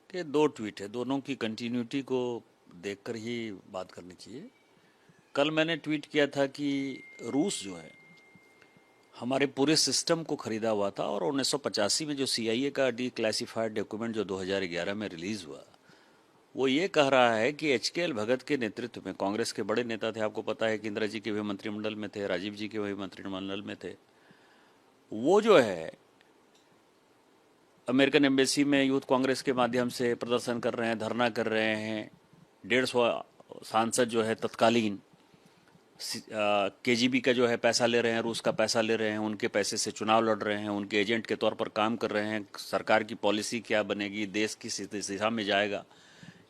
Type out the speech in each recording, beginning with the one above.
कि दो ट्वीट है, दोनों की कंटिन्यूटी को देखकर ही बात करनी चाहिए। कल मैंने ट्वीट किया था कि रूस जो है हमारे पूरे सिस्टम को खरीदा हुआ था, और 1985 में जो सीआईए का डी क्लासिफाइड डॉक्यूमेंट जो 2011 में रिलीज हुआ, वो ये कह रहा है कि एचकेएल भगत के नेतृत्व में कांग्रेस के बड़े नेता थे, आपको पता है कि इंदिरा जी के भी मंत्रिमंडल में थे, राजीव जी के भी मंत्रिमंडल में थे, वो जो है अमेरिकन एम्बेसी में यूथ कांग्रेस के माध्यम से प्रदर्शन कर रहे हैं, धरना कर रहे हैं। 150 सांसद जो है तत्कालीन केजीबी का जो है पैसा ले रहे हैं, रूस का पैसा ले रहे हैं, उनके पैसे से चुनाव लड़ रहे हैं, उनके एजेंट के तौर पर काम कर रहे हैं। सरकार की पॉलिसी क्या बनेगी, देश किस दिशा में जाएगा,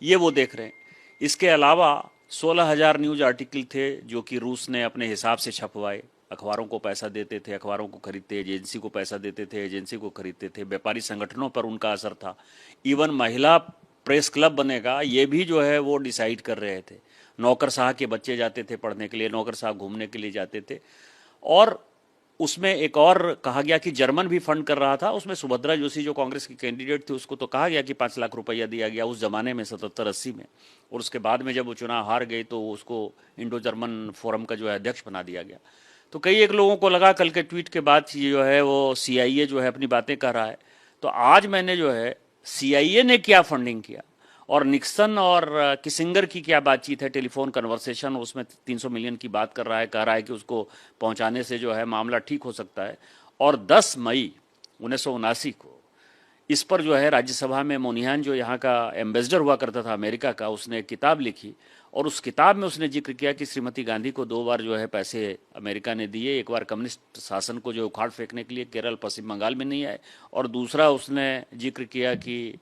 ये वो देख रहे हैं। इसके अलावा 16,000 न्यूज आर्टिकल थे जो कि रूस ने अपने हिसाब से छपवाए। अखबारों को पैसा देते थे, अखबारों को खरीदते, एजेंसी को पैसा देते थे, एजेंसी को खरीदते थे। व्यापारी संगठनों पर उनका असर था। इवन महिला प्रेस क्लब बनेगा ये भी जो है वो डिसाइड कर रहे थे। नौकरशाह के बच्चे जाते थे पढ़ने के लिए, नौकरशाह घूमने के लिए जाते थे। और उसमें एक और कहा गया कि जर्मन भी फंड कर रहा था। उसमें सुभद्रा जोशी जो कांग्रेस की कैंडिडेट थी, उसको तो कहा गया कि 5 लाख रुपया दिया गया उस जमाने में, 77-80 में। और उसके बाद में जब वो चुनाव हार गई तो उसको इंडो जर्मन फोरम का जो है अध्यक्ष बना दिया गया। तो कई एक लोगों को लगा कल के ट्वीट के बाद ये जो है वो सीआईए जो है अपनी बातें कर रहा है। तो आज मैंने जो है सीआईए ने क्या फंडिंग किया और निक्सन और किसिंगर की क्या बातचीत है, टेलीफोन कन्वर्सेशन, उसमें 300 मिलियन की बात कर रहा है, कह रहा है कि उसको पहुंचाने से जो है मामला ठीक हो सकता है। और 10 मई 1979 को इस पर जो है राज्यसभा में मोनिहान जो यहाँ का एम्बेसडर हुआ करता था अमेरिका का, उसने एक किताब लिखी और उस किताब में उसने जिक्र किया कि श्रीमती गांधी को 2 बार जो है पैसे अमेरिका ने दिए। एक बार कम्युनिस्ट शासन को जो उखाड़ फेंकने के लिए केरल पश्चिम बंगाल में नहीं आए, और दूसरा उसने जिक्र किया कि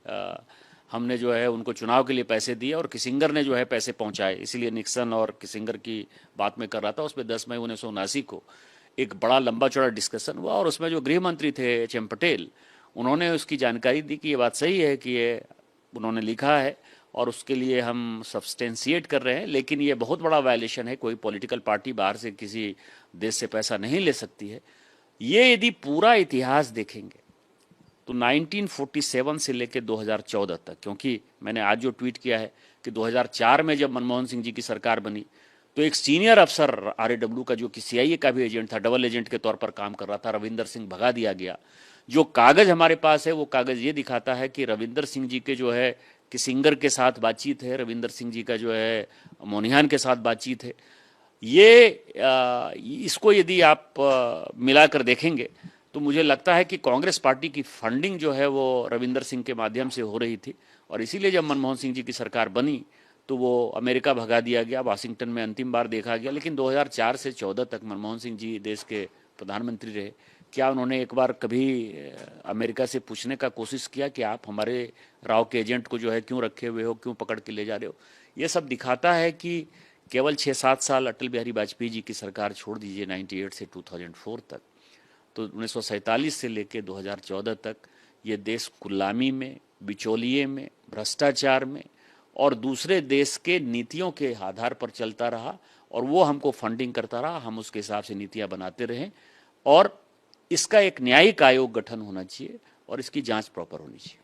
हमने जो है उनको चुनाव के लिए पैसे दिए और किसिंगर ने जो है पैसे पहुंचाए। इसीलिए निक्सन और किसिंगर की बात में कर रहा था। उसमें 10 मई 1979 को एक बड़ा लंबा चौड़ा डिस्कशन हुआ और उसमें जो गृह मंत्री थे एच.एम. पटेल, उन्होंने उसकी जानकारी दी कि ये बात सही है कि ये उन्होंने लिखा है और उसके लिए हम सब्सटेंशिएट कर रहे हैं, लेकिन ये बहुत बड़ा वायलेशन है। कोई पॉलिटिकल पार्टी बाहर से किसी देश से पैसा नहीं ले सकती है। ये यदि पूरा इतिहास देखेंगे तो 1947 से लेकर 2014 तक, क्योंकि मैंने आज जो ट्वीट किया है कि 2004 में जब मनमोहन सिंह जी की सरकार बनी तो एक सीनियर अफसर आरएडब्ल्यू का जो कि सीआईए का भी एजेंट था, डबल एजेंट के तौर पर काम कर रहा था, रविंदर सिंह भगा दिया गया। जो कागज हमारे पास है वो कागज ये दिखाता है कि रविंदर सिंह जी के जो है किसिंगर के साथ बातचीत है, रविंदर सिंह जी का जो है मोनिहान के साथ बातचीत है। ये इसको यदि आप मिलाकर देखेंगे तो मुझे लगता है कि कांग्रेस पार्टी की फंडिंग जो है वो रविंदर सिंह के माध्यम से हो रही थी, और इसीलिए जब मनमोहन सिंह जी की सरकार बनी तो वो अमेरिका भगा दिया गया, वाशिंगटन में अंतिम बार देखा गया। लेकिन 2004 से 14 तक मनमोहन सिंह जी देश के प्रधानमंत्री रहे। क्या उन्होंने एक बार कभी अमेरिका से पूछने का कोशिश किया कि आप हमारे राव के एजेंट को जो है क्यों रखे हुए हो, क्यों पकड़ के ले जा रहे हो? ये सब दिखाता है कि केवल 6-7 साल अटल बिहारी वाजपेयी जी की सरकार छोड़ दीजिए 98 से 2004 तक, तो 1947 से लेकर 2014 तक ये देश गुलामी में, बिचौलिए में, भ्रष्टाचार में और दूसरे देश के नीतियों के आधार पर चलता रहा, और वो हमको फंडिंग करता रहा। हम उसके हिसाब से नीतियां बनाते रहें, और इसका एक न्यायिक आयोग गठन होना चाहिए और इसकी जांच प्रॉपर होनी चाहिए।